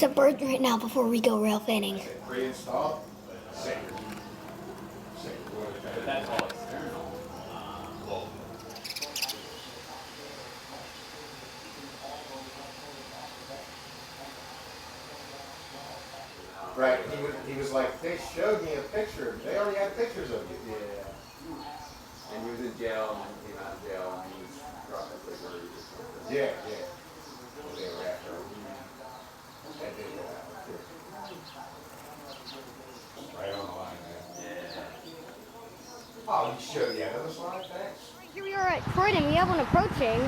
some birds right now before we go railfanning. Pre-installed? But that's all external. Right, he was like, they showed me a picture. They already had pictures of you. Yeah. And he was in jail, and then he came out of jail, and he was dropped at the or something. Yeah, yeah. Well, they were after him. That did go out too. Right on the line, man. Yeah. Oh, you showed the other slide, thanks. Here we are at Croydon. We have one approaching.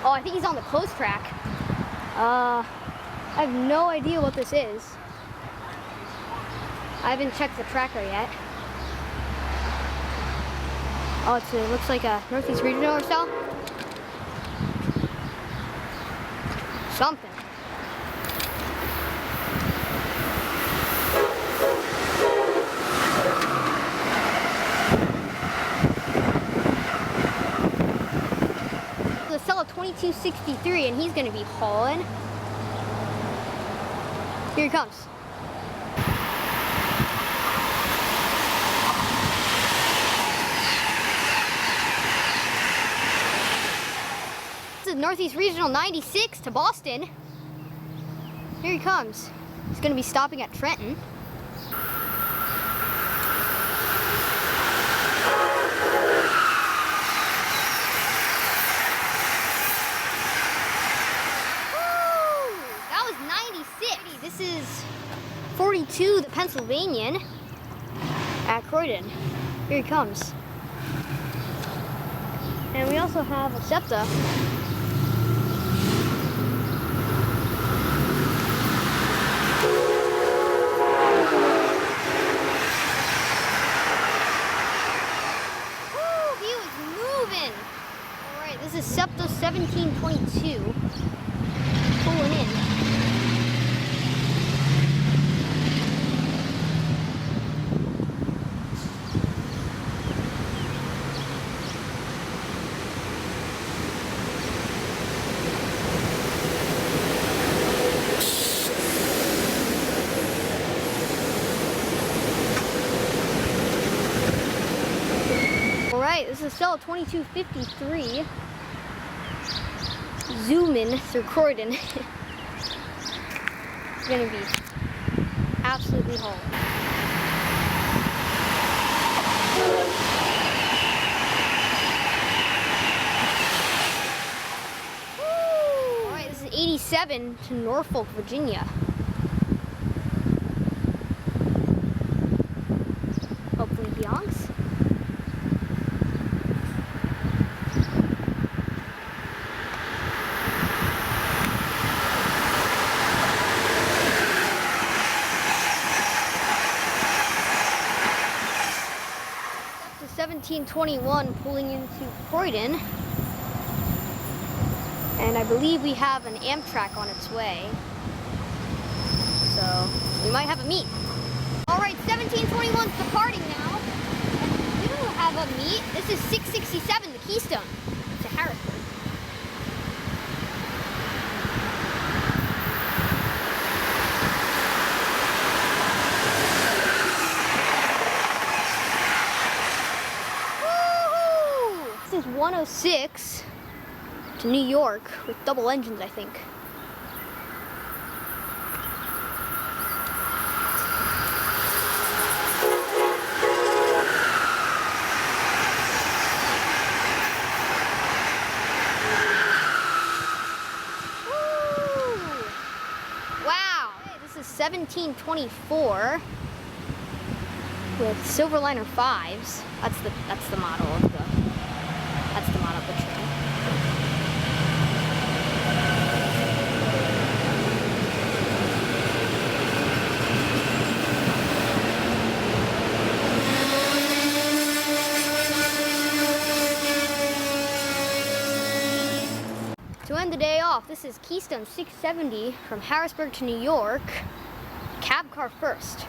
Oh, I think he's on the close track. I have no idea what this is. I haven't checked the tracker yet. Oh, it looks like a Northeast Regional or so. Something. The cell of 2263, and he's going to be hauling. Here he comes. This is Northeast Regional 96 to Boston. Here he comes. He's going to be stopping at Trenton. That was 96. This is 42, the Pennsylvanian at Croydon. Here he comes. And we also have a SEPTA. This is SEPTA 1722 pulling in. All right, this is cell 2253. Zoom in through Croydon. It's gonna be absolutely home. Alright, this is 87 to Norfolk, Virginia. Hopefully Beyonce. To 1721 pulling into Croydon. And I believe we have an Amtrak on its way. So we might have a meet. Alright, 1721's departing now. And we don't have a meet. This is 667, the Keystone, to Harrisburg. This is 106 to New York with double engines, I think. Woo! Wow! This is 1724 with Silverliner 5s. That's the model of the train. To end the day off, this is Keystone 670 from Harrisburg to New York. Cab car first.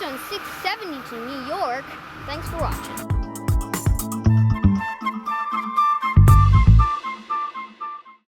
Keystone 670 to New York. Thanks for watching.